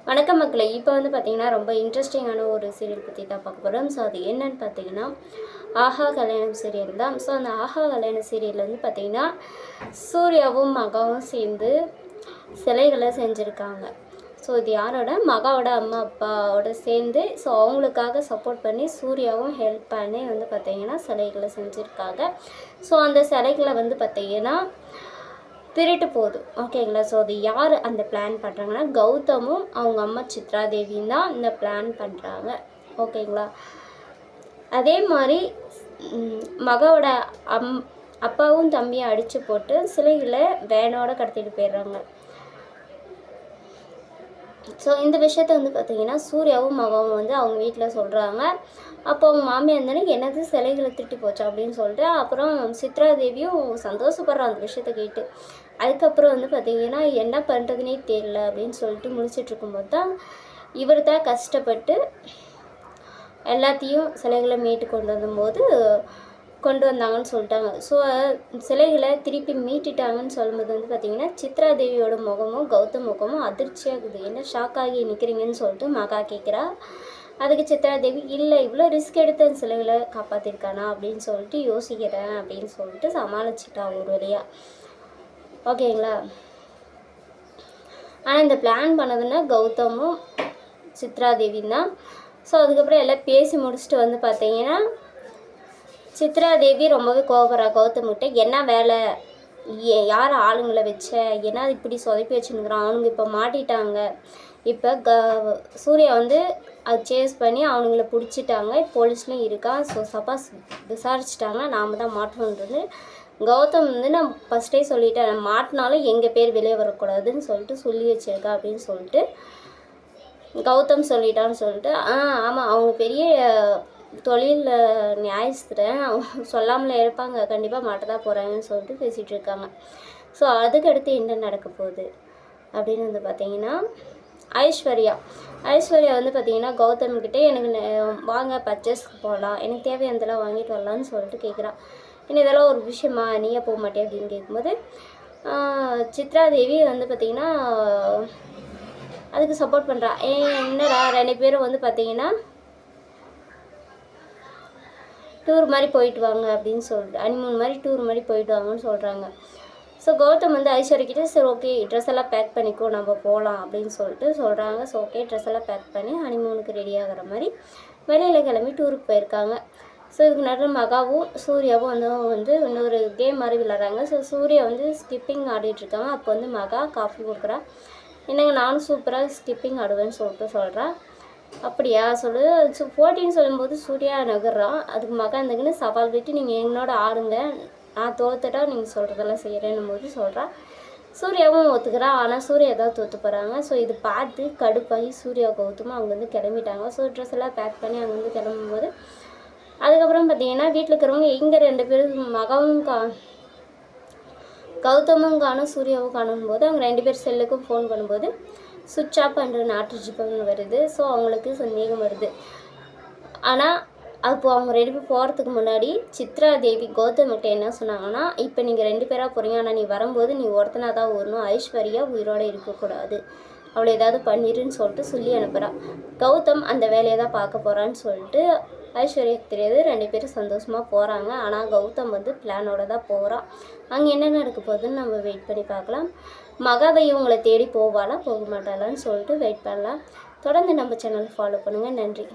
வணக்கம் மக்களே. இப்போ வந்து பார்த்தீங்கன்னா ரொம்ப இன்ட்ரெஸ்டிங்கான ஒரு சீரியல் பற்றி தான் பார்க்க போகிறோம். ஸோ அது என்னன்னு பார்த்தீங்கன்னா ஆஹா கல்யாணம் சீரியல் தான். ஸோ அந்த ஆஹா கல்யாணம் சீரியலில் வந்து பார்த்தீங்கன்னா சூர்யாவும் மகாவும் சேர்ந்து சிலைகளை செஞ்சுருக்காங்க. ஸோ இது யாரோட மகாவோட அம்மா அப்பாவோட சேர்ந்து ஸோ அவங்களுக்காக சப்போர்ட் பண்ணி சூர்யாவும் ஹெல்ப் பண்ணி வந்து பார்த்தீங்கன்னா சிலைகளை செஞ்சுருக்காங்க. ஸோ அந்த சிலைகளை வந்து பார்த்தீங்கன்னா திருட்டு போகுது. ஓகேங்களா. ஸோ அது யார் அந்த பிளான் பண்ணுறாங்கன்னா கௌதமும் அவங்க அம்மா சித்ரா தேவியும் தான் இந்த பிளான் பண்ணுறாங்க. ஓகேங்களா. அதே மாதிரி மகாவோட அப்பாவும் தம்பியும் அடித்து போட்டு சிலைகளை வேனோட கடத்திட்டு போயிடுறாங்க. ஸோ இந்த விஷயத்த வந்து பார்த்திங்கன்னா சூர்யாவும் மகாவும் வந்து அவங்க வீட்டில் சொல்கிறாங்க. அப்போ அவங்க மாமியார் இருந்தாலும் என்னது சிலைகளை திருட்டு போச்சு அப்படின்னு சொல்லிட்டு அப்புறம் சித்ரா தேவியும் சந்தோஷப்படுறான் அந்த விஷயத்த கேட்டு. அதுக்கப்புறம் வந்து பார்த்திங்கன்னா என்ன பண்ணுறதுனே தெரியல அப்படின்னு சொல்லிட்டு முழிச்சிட்ருக்கும்போது தான் இவர் தான் கஷ்டப்பட்டு எல்லாத்தையும் சிலைகளை மீட்டு கொண்டு வந்தாங்கன்னு சொல்லிட்டாங்க. ஸோ சிலைகளை திருப்பி மீட்டுட்டாங்கன்னு சொல்லும்போது வந்து பார்த்திங்கன்னா சித்ரா தேவியோட முகமும் கௌதம் முகமும் அதிர்ச்சியாகுது. என்ன ஷாக் ஆகி நிற்கிறீங்கன்னு சொல்லிட்டு மகா கேட்குறா. அதுக்கு சித்ரா தேவி இல்லை இவ்வளோ ரிஸ்க் எடுத்து அந்த சிலைகளை காப்பாற்றிருக்கானா அப்படின்னு சொல்லிட்டு யோசிக்கிறேன் அப்படின்னு சொல்லிட்டு சமாளிச்சிட்டா ஒரு வழியாக. ஓகேங்களா. ஆனால் இந்த பிளான் பண்ணதுன்னா கௌதமும் சித்ரா தேவி தான். ஸோ அதுக்கப்புறம் எல்லாம் பேசி முடிச்சுட்டு வந்து பார்த்தீங்கன்னா சித்ரா தேவி ரொம்பவே கோபப்படுறா கௌதம்கிட்ட. என்ன வேலை, யார் ஆளுங்களை வச்ச, என்ன இப்படி சொதப்பி வச்சுருக்குறான், அவனுங்க இப்போ மாட்டிட்டாங்க. இப்போ சூர்யா வந்து அது சேஸ் பண்ணி அவனுங்களை பிடிச்சிட்டாங்க. போலீஸ்லேயும் இருக்கா. ஸோ சப்பாஸ் விசாரிச்சிட்டாங்க, நாம் தான் மாட்டணுன்றது. கௌதம் வந்து நான் ஃபஸ்ட்டே சொல்லிட்டேன், நான் மாட்டினாலும் எங்கள் பேர் வெளியே வரக்கூடாதுன்னு சொல்லிட்டு சொல்லி வச்சிருக்கா அப்படின்னு சொல்லிட்டு கௌதம் சொல்லிட்டான்னு சொல்லிட்டு ஆமாம் அவங்க பெரிய தொழிலில் நியாயஸ்திரன், சொல்லாமலே இருப்பாங்க, கண்டிப்பாக மாட்ட தான் போகிறாங்கன்னு சொல்லிட்டு பேசிகிட்டு இருக்காங்க. ஸோ அதுக்கடுத்து என்ன நடக்க போகுது அப்படின்னு வந்து பார்த்தீங்கன்னா ஐஸ்வர்யா வந்து பார்த்தீங்கன்னா கௌதம்கிட்டே எனக்கு வாங்க பர்ச்சேஸ்க்கு போகலாம், எனக்கு தேவையானதெல்லாம் வாங்கிட்டு வரலான்னு சொல்லிட்டு கேட்குறான். என்ன இதெல்லாம் ஒரு விஷயமா, நீயே போக மாட்டே அப்படின்னு கேட்கும்போது சித்ரா தேவி வந்து பார்த்திங்கன்னா அதுக்கு சப்போர்ட் பண்ணுறா. என்னடா 2 பேரும் வந்து பார்த்திங்கன்னா டூர் மாதிரி போயிட்டு வாங்க அப்படின்னு சொல்லிட்டு ஹனிமூன் மாதிரி டூர் மாதிரி போயிட்டு வாங்கன்னு சொல்கிறாங்க. ஸோ கௌதம் வந்து ஐஸ்வர்யக்கிட்ட சரி ஓகே ட்ரெஸ் எல்லாம் பேக் பண்ணிக்கோ நம்ம போகலாம் அப்படின்னு சொல்லிட்டு சொல்கிறாங்க. ஸோ ஓகே ட்ரெஸ் எல்லாம் பேக் பண்ணி ஹனிமூனுக்கு ரெடி ஆகிற மாதிரி வெளியில் கிளம்பி டூருக்கு போயிருக்காங்க. ஸோ இதுக்கு நடுவில் மகாவும் சூர்யாவும் வந்து இன்னொரு கேம் மாதிரி விளாட்றாங்க. ஸோ சூர்யா வந்து ஸ்கிப்பிங் ஆடிட்டுருக்காங்க. அப்போ வந்து மகா காஃபி கொடுக்குறா. என்னங்க நானும் சூப்பராக ஸ்கிப்பிங் ஆடுவேன்னு சொல்லிட்டு சொல்கிறா. அப்படியா சொல்லு போட்டின்னு சொல்லும்போது சூர்யா நகர்றான். அதுக்கு மகா இருந்துக்குன்னு சவால் விட்டு நீங்கள் என்னோட ஆடுங்க, நான் தோத்துட்டா நீங்கள் சொல்கிறதெல்லாம் செய்கிறேன்னும் போது சொல்கிறா. சூர்யாவும் ஒத்துக்கிறான். ஆனால் சூர்யா தான் தோற்று போகிறாங்க. ஸோ இது பார்த்து கடுப்பாகி சூர்யா கௌதமும் அங்கேருந்து கிளம்பிட்டாங்க. ஸோ ட்ரெஸ் எல்லாம் பேக் பண்ணி அங்கேருந்து கிளம்பும்போது அதுக்கப்புறம் பார்த்தீங்கன்னா வீட்டில் இருக்கிறவங்க இங்கே 2 பேரும் மகாவும் கௌதமும் காணும் சூர்யாவும் காணும் போது அவங்க 2 பேர் செல்லுக்கும் ஃபோன் பண்ணும்போது சுவிட்ச் ஆஃப் பண்ணுற நாட்டுஜிப்பம்னு வருது. ஸோ அவங்களுக்கு சந்தேகம் வருது. ஆனால் அப்போது அவங்க 2 பேர் போகிறதுக்கு முன்னாடி சித்ரா தேவி கௌதம்கிட்ட என்ன சொன்னாங்கன்னா இப்போ நீங்கள் 2 பேராக போகிறீங்க, ஆனால் நீ வரும்போது நீ ஒருத்தனாக தான் வரணும், ஐஸ்வர்யா உயிரோடு இருக்கக்கூடாது, அவளை ஏதாவது பண்ணிருன்னு சொல்லிட்டு சொல்லி அனுப்புகிறான். கௌதம் அந்த வேலையை தான் பார்க்க போகிறான்னு சொல்லிட்டு ஐஸ்வர்யாவுக்கு தெரியாது. 2 பேரும் சந்தோஷமாக போகிறாங்க. ஆனால் கௌதம் வந்து பிளானோட தான் போகிறான். அங்கே என்ன நடக்க போகுதுன்னு நம்ம வெயிட் பண்ணி பார்க்கலாம். மகாவை இவங்களை தேடி போவாளா போக மாட்டாளான்னு சொல்லிட்டு வெயிட் பண்ணலாம். தொடர்ந்து நம்ம சேனல் ஃபாலோ பண்ணுங்கள். நன்றி.